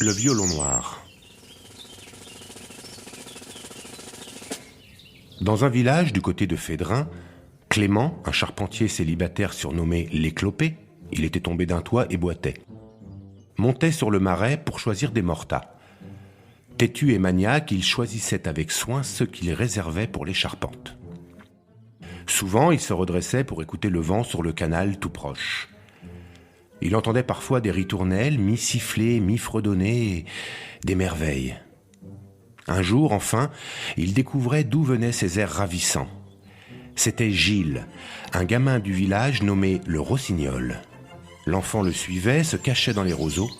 Le violon noir. Dans un village du côté de Fédrin, Clément, un charpentier célibataire surnommé l'Éclopé, il était tombé d'un toit et boitait, montait sur le marais pour choisir des mortas. Têtu et maniaque, il choisissait avec soin ceux qu'il réservait pour les charpentes. Souvent, il se redressait pour écouter le vent sur le canal tout proche. Il entendait parfois des ritournelles, mi-siffler, mi-fredonner, des merveilles. Un jour, enfin, il découvrait d'où venaient ces airs ravissants. C'était Gilles, un gamin du village nommé le Rossignol. L'enfant le suivait, se cachait dans les roseaux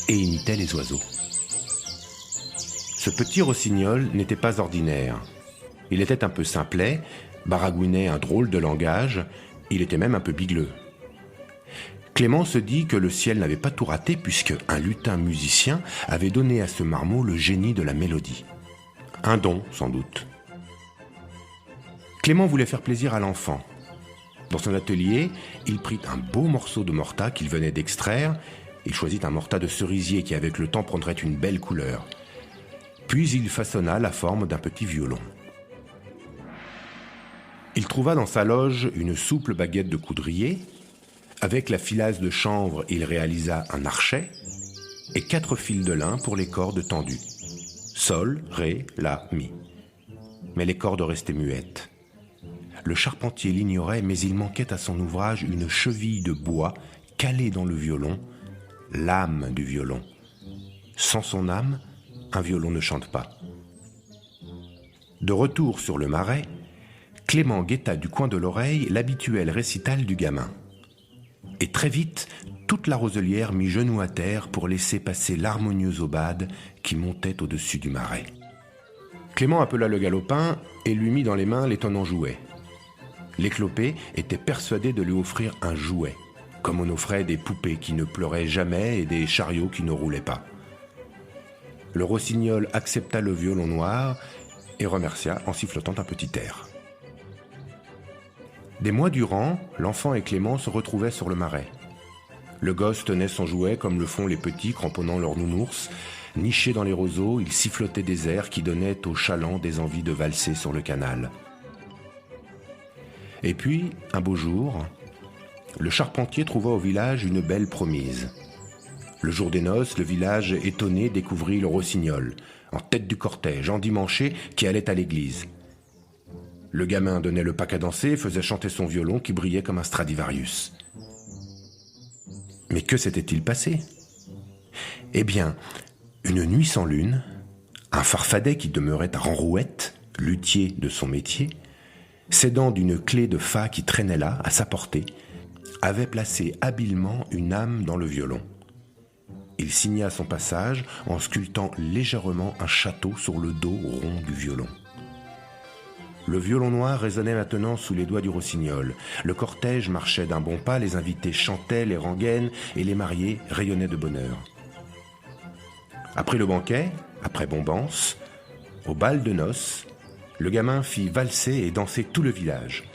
et imitait les oiseaux. Ce petit Rossignol n'était pas ordinaire. Il était un peu simplet, baragouinait un drôle de langage, il était même un peu bigleux. Clément se dit que le ciel n'avait pas tout raté puisque un lutin musicien avait donné à ce marmot le génie de la mélodie. Un don, sans doute. Clément voulait faire plaisir à l'enfant. Dans son atelier, il prit un beau morceau de morta qu'il venait d'extraire. Il choisit un morta de cerisier qui, avec le temps, prendrait une belle couleur. Puis il façonna la forme d'un petit violon. Il trouva dans sa loge une souple baguette de coudrier. Avec la filasse de chanvre, il réalisa un archet et 4 fils de lin pour les cordes tendues. Sol, ré, la, mi. Mais les cordes restaient muettes. Le charpentier l'ignorait, mais il manquait à son ouvrage une cheville de bois calée dans le violon, l'âme du violon. Sans son âme, un violon ne chante pas. De retour sur le marais, Clément guetta du coin de l'oreille l'habituel récital du gamin. Et très vite, toute la roselière mit genou à terre pour laisser passer l'harmonieuse aubade qui montait au-dessus du marais. Clément appela le galopin et lui mit dans les mains l'étonnant jouet. L'Éclopé était persuadé de lui offrir un jouet, comme on offrait des poupées qui ne pleuraient jamais et des chariots qui ne roulaient pas. Le Rossignol accepta le violon noir et remercia en sifflotant un petit air. Des mois durant, l'enfant et Clément se retrouvaient sur le marais. Le gosse tenait son jouet comme le font les petits cramponnant leurs nounours. Nichés dans les roseaux, ils sifflotaient des airs qui donnaient aux chalands des envies de valser sur le canal. Et puis, un beau jour, le charpentier trouva au village une belle promise. Le jour des noces, le village étonné découvrit le Rossignol, en tête du cortège, endimanché, qui allait à l'église. Le gamin donnait le pack à danser, faisait chanter son violon qui brillait comme un Stradivarius. Mais que s'était-il passé ? Eh bien, une nuit sans lune, un farfadet qui demeurait à Renrouette, luthier de son métier, s'aidant d'une clé de fa qui traînait là, à sa portée, avait placé habilement une âme dans le violon. Il signa son passage en sculptant légèrement un château sur le dos rond du violon. Le violon noir résonnait maintenant sous les doigts du Rossignol. Le cortège marchait d'un bon pas, les invités chantaient les rengaines et les mariés rayonnaient de bonheur. Après le banquet, après Bombance, au bal de noces, le gamin fit valser et danser tout le village.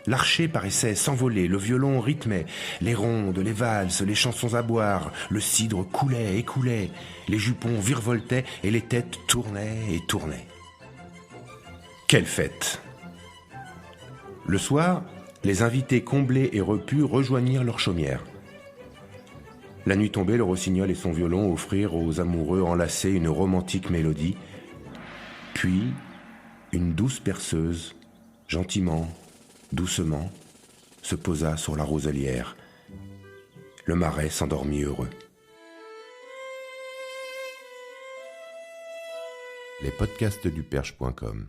L'archer paraissait s'envoler, le violon rythmait, les rondes, les valses, les chansons à boire, le cidre coulait et coulait, les jupons virevoltaient et les têtes tournaient et tournaient. Quelle fête! Le soir, les invités comblés et repus rejoignirent leur chaumière. La nuit tombée, le Rossignol et son violon offrirent aux amoureux enlacés une romantique mélodie. Puis, une douce berceuse, gentiment, doucement, se posa sur la roselière. Le marais s'endormit heureux. Les podcasts du Perche.com